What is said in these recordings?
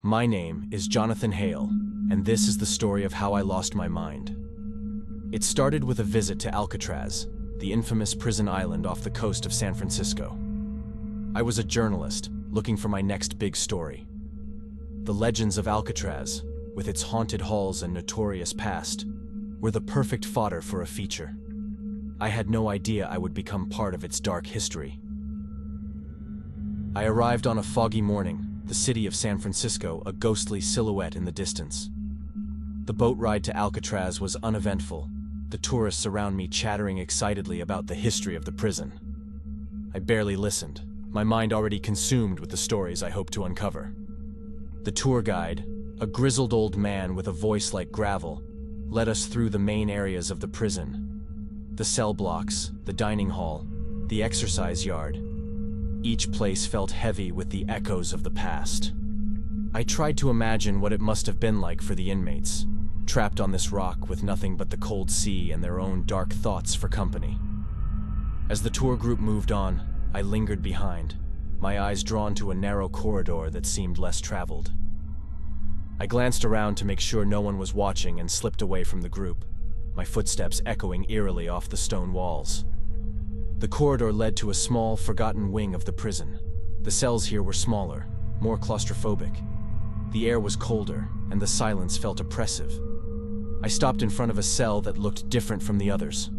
My name is Jonathan Hale, and this is the story of how I lost my mind. It started with a visit to Alcatraz, the infamous prison island off the coast of San Francisco. I was a journalist, looking for my next big story. The legends of Alcatraz, with its haunted halls and notorious past, were the perfect fodder for a feature. I had no idea I would become part of its dark history. I arrived on a foggy morning, the city of San Francisco a ghostly silhouette in the distance. The boat ride to Alcatraz was uneventful, the tourists around me chattering excitedly about the history of the prison. I barely listened, my mind already consumed with the stories I hoped to uncover. The tour guide, a grizzled old man with a voice like gravel, led us through the main areas of the prison. The cell blocks, the dining hall, the exercise yard. Each place felt heavy with the echoes of the past. I tried to imagine what it must have been like for the inmates, trapped on this rock with nothing but the cold sea and their own dark thoughts for company. As the tour group moved on, I lingered behind, my eyes drawn to a narrow corridor that seemed less traveled. I glanced around to make sure no one was watching and slipped away from the group, my footsteps echoing eerily off the stone walls. The corridor led to a small, forgotten wing of the prison. The cells here were smaller, more claustrophobic. The air was colder, and the silence felt oppressive. I stopped in front of a cell that looked different from the others.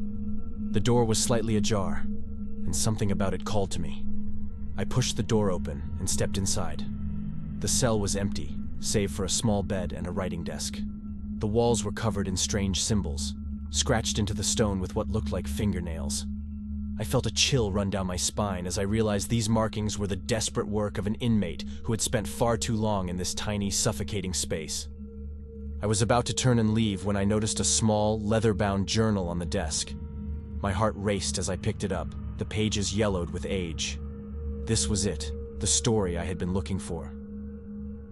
The door was slightly ajar, and something about it called to me. I pushed the door open and stepped inside. The cell was empty, save for a small bed and a writing desk. The walls were covered in strange symbols, scratched into the stone with what looked like fingernails. I felt a chill run down my spine as I realized these markings were the desperate work of an inmate who had spent far too long in this tiny, suffocating space. I was about to turn and leave when I noticed a small, leather-bound journal on the desk. My heart raced as I picked it up, the pages yellowed with age. This was it, the story I had been looking for.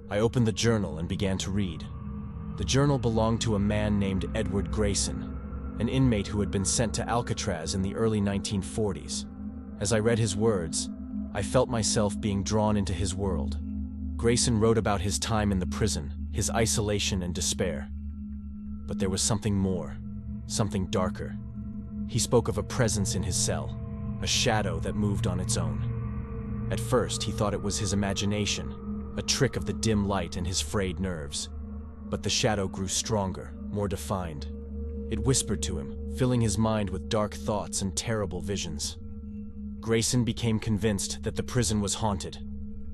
I opened the journal and began to read. The journal belonged to a man named Edward Grayson, an inmate who had been sent to Alcatraz in the early 1940s. As I read his words, I felt myself being drawn into his world. Grayson wrote about his time in the prison, his isolation and despair. But there was something more, something darker. He spoke of a presence in his cell, a shadow that moved on its own. At first, he thought it was his imagination, a trick of the dim light and his frayed nerves. But the shadow grew stronger, more defined. It whispered to him, filling his mind with dark thoughts and terrible visions. Grayson became convinced that the prison was haunted,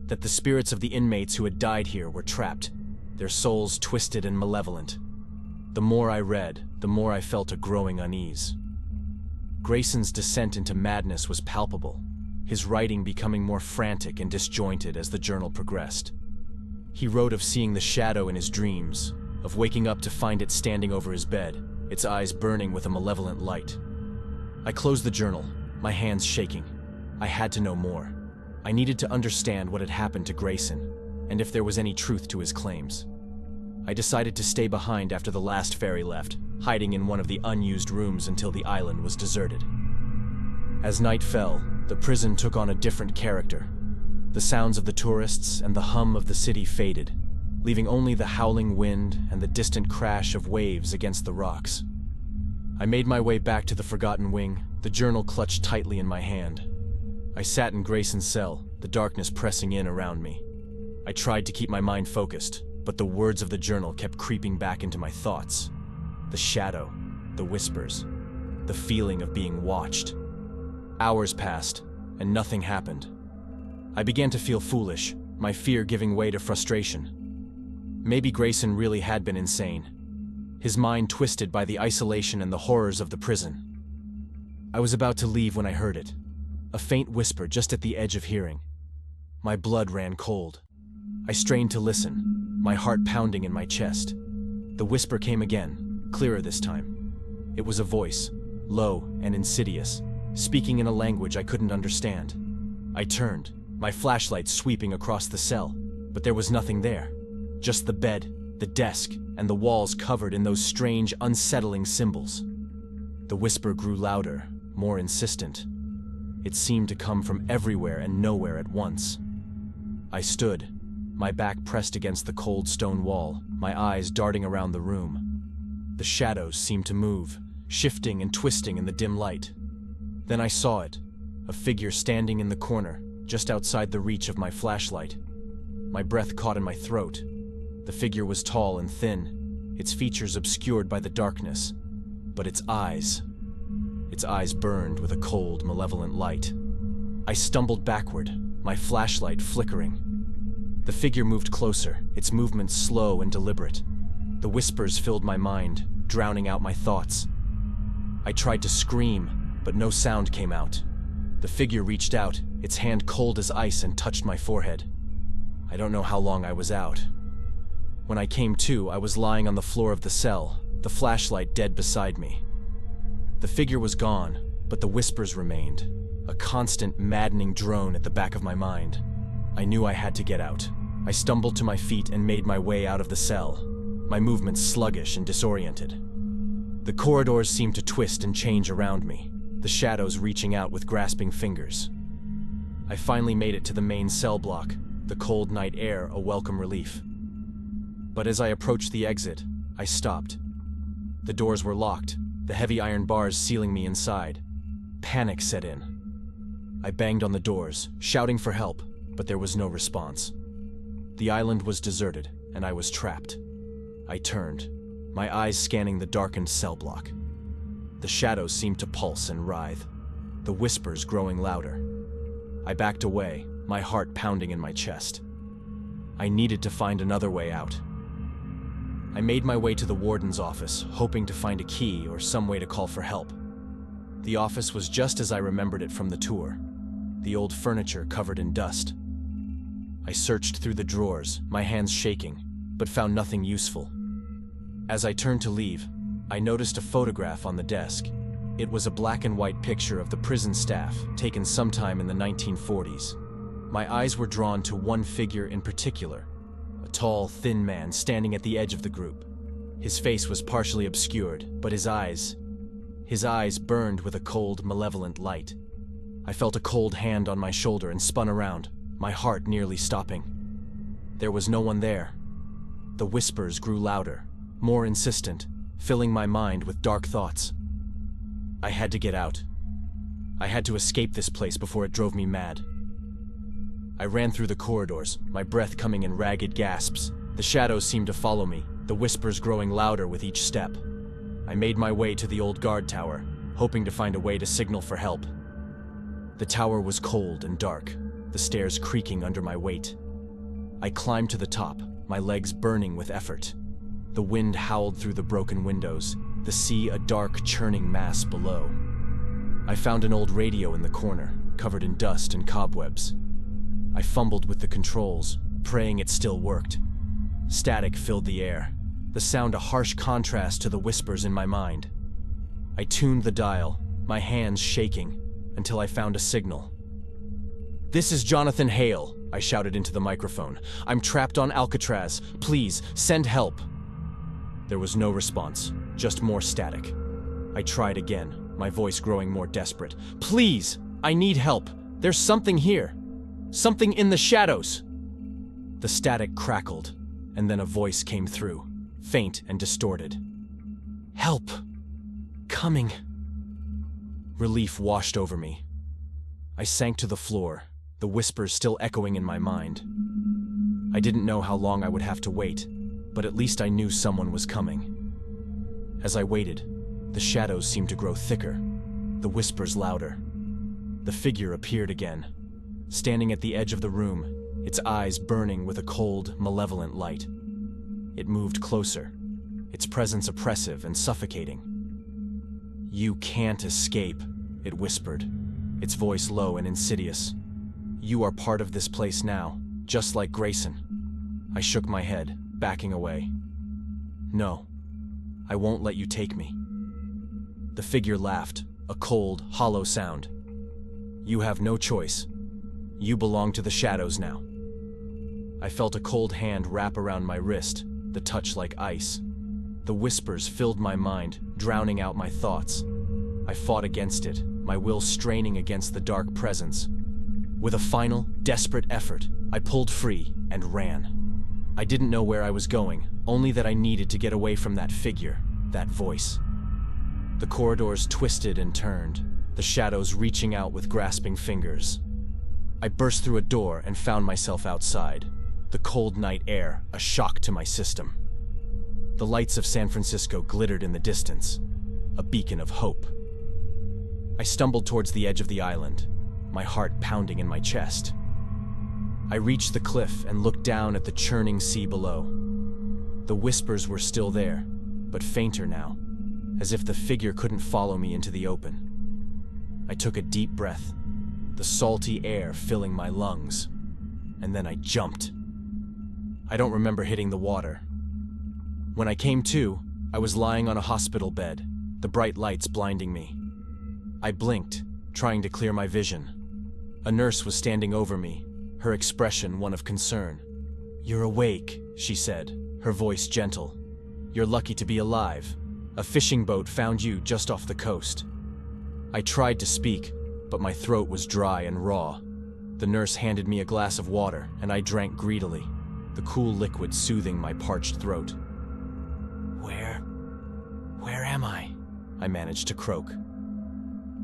that the spirits of the inmates who had died here were trapped, their souls twisted and malevolent. The more I read, the more I felt a growing unease. Grayson's descent into madness was palpable, his writing becoming more frantic and disjointed as the journal progressed. He wrote of seeing the shadow in his dreams, of waking up to find it standing over his bed, its eyes burning with a malevolent light. I closed the journal, my hands shaking. I had to know more. I needed to understand what had happened to Grayson, and if there was any truth to his claims. I decided to stay behind after the last ferry left, hiding in one of the unused rooms until the island was deserted. As night fell, the prison took on a different character. The sounds of the tourists and the hum of the city faded, leaving only the howling wind and the distant crash of waves against the rocks. I made my way back to the forgotten wing, the journal clutched tightly in my hand. I sat in Grayson's cell, the darkness pressing in around me. I tried to keep my mind focused, but the words of the journal kept creeping back into my thoughts. The shadow, the whispers, the feeling of being watched. Hours passed, and nothing happened. I began to feel foolish, my fear giving way to frustration. Maybe Grayson really had been insane, his mind twisted by the isolation and the horrors of the prison. I was about to leave when I heard it, a faint whisper just at the edge of hearing. My blood ran cold. I strained to listen, my heart pounding in my chest. The whisper came again, clearer this time. It was a voice, low and insidious, speaking in a language I couldn't understand. I turned, my flashlight sweeping across the cell, but there was nothing there. Just the bed, the desk, and the walls covered in those strange, unsettling symbols. The whisper grew louder, more insistent. It seemed to come from everywhere and nowhere at once. I stood, my back pressed against the cold stone wall, my eyes darting around the room. The shadows seemed to move, shifting and twisting in the dim light. Then I saw it, a figure standing in the corner, just outside the reach of my flashlight. My breath caught in my throat. The figure was tall and thin, its features obscured by the darkness, but its eyes burned with a cold, malevolent light. I stumbled backward, my flashlight flickering. The figure moved closer, its movements slow and deliberate. The whispers filled my mind, drowning out my thoughts. I tried to scream, but no sound came out. The figure reached out, its hand cold as ice, and touched my forehead. I don't know how long I was out. When I came to, I was lying on the floor of the cell, the flashlight dead beside me. The figure was gone, but the whispers remained, a constant, maddening drone at the back of my mind. I knew I had to get out. I stumbled to my feet and made my way out of the cell, my movements sluggish and disoriented. The corridors seemed to twist and change around me, the shadows reaching out with grasping fingers. I finally made it to the main cell block, the cold night air a welcome relief. But as I approached the exit, I stopped. The doors were locked, the heavy iron bars sealing me inside. Panic set in. I banged on the doors, shouting for help, but there was no response. The island was deserted, and I was trapped. I turned, my eyes scanning the darkened cell block. The shadows seemed to pulse and writhe, the whispers growing louder. I backed away, my heart pounding in my chest. I needed to find another way out. I made my way to the warden's office, hoping to find a key or some way to call for help. The office was just as I remembered it from the tour, the old furniture covered in dust. I searched through the drawers, my hands shaking, but found nothing useful. As I turned to leave, I noticed a photograph on the desk. It was a black and white picture of the prison staff, taken sometime in the 1940s. My eyes were drawn to one figure in particular, a tall, thin man standing at the edge of the group. His face was partially obscured, but his eyes burned with a cold, malevolent light. I felt a cold hand on my shoulder and spun around, my heart nearly stopping. There was no one there. The whispers grew louder, more insistent, filling my mind with dark thoughts. I had to get out. I had to escape this place before it drove me mad. I ran through the corridors, my breath coming in ragged gasps. The shadows seemed to follow me, the whispers growing louder with each step. I made my way to the old guard tower, hoping to find a way to signal for help. The tower was cold and dark, the stairs creaking under my weight. I climbed to the top, my legs burning with effort. The wind howled through the broken windows, the sea a dark, churning mass below. I found an old radio in the corner, covered in dust and cobwebs. I fumbled with the controls, praying it still worked. Static filled the air, the sound a harsh contrast to the whispers in my mind. I tuned the dial, my hands shaking, until I found a signal. "This is Jonathan Hale," I shouted into the microphone. "I'm trapped on Alcatraz. Please, send help." There was no response, just more static. I tried again, my voice growing more desperate. "Please, I need help. There's something here. Something in the shadows." The static crackled, and then a voice came through, faint and distorted. "Help! Coming!" Relief washed over me. I sank to the floor, the whispers still echoing in my mind. I didn't know how long I would have to wait, but at least I knew someone was coming. As I waited, the shadows seemed to grow thicker, the whispers louder. The figure appeared again, standing at the edge of the room, its eyes burning with a cold, malevolent light. It moved closer, its presence oppressive and suffocating. "You can't escape," it whispered, its voice low and insidious. "You are part of this place now, just like Grayson." I shook my head, backing away. "No, I won't let you take me." The figure laughed, a cold, hollow sound. "You have no choice. You belong to the shadows now." I felt a cold hand wrap around my wrist, the touch like ice. The whispers filled my mind, drowning out my thoughts. I fought against it, my will straining against the dark presence. With a final, desperate effort, I pulled free and ran. I didn't know where I was going, only that I needed to get away from that figure, that voice. The corridors twisted and turned, the shadows reaching out with grasping fingers. I burst through a door and found myself outside, the cold night air a shock to my system. The lights of San Francisco glittered in the distance, a beacon of hope. I stumbled towards the edge of the island, my heart pounding in my chest. I reached the cliff and looked down at the churning sea below. The whispers were still there, but fainter now, as if the figure couldn't follow me into the open. I took a deep breath, the salty air filling my lungs, and then I jumped. I don't remember hitting the water. When I came to, I was lying on a hospital bed, the bright lights blinding me. I blinked, trying to clear my vision. A nurse was standing over me, her expression one of concern. "You're awake," she said, her voice gentle. "You're lucky to be alive. A fishing boat found you just off the coast." I tried to speak, but my throat was dry and raw. The nurse handed me a glass of water, and I drank greedily, the cool liquid soothing my parched throat. Where am I?" I managed to croak.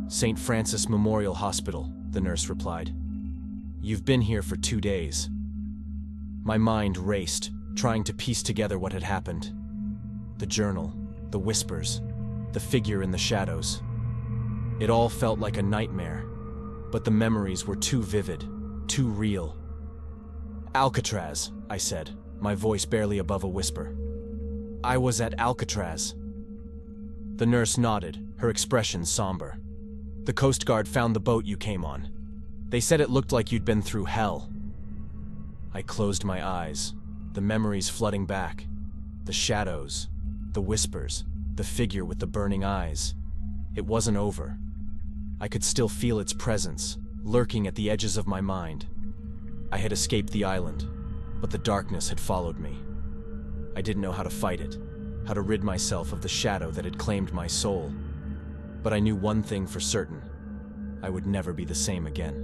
"St. Francis Memorial Hospital," the nurse replied. "You've been here for 2 days." My mind raced, trying to piece together what had happened. The journal, the whispers, the figure in the shadows. It all felt like a nightmare, but the memories were too vivid, too real. "Alcatraz," I said, my voice barely above a whisper. "I was at Alcatraz." The nurse nodded, her expression somber. "The Coast Guard found the boat you came on. They said it looked like you'd been through hell." I closed my eyes, the memories flooding back. The shadows, the whispers, the figure with the burning eyes. It wasn't over. I could still feel its presence, lurking at the edges of my mind. I had escaped the island, but the darkness had followed me. I didn't know how to fight it, how to rid myself of the shadow that had claimed my soul. But I knew one thing for certain: I would never be the same again.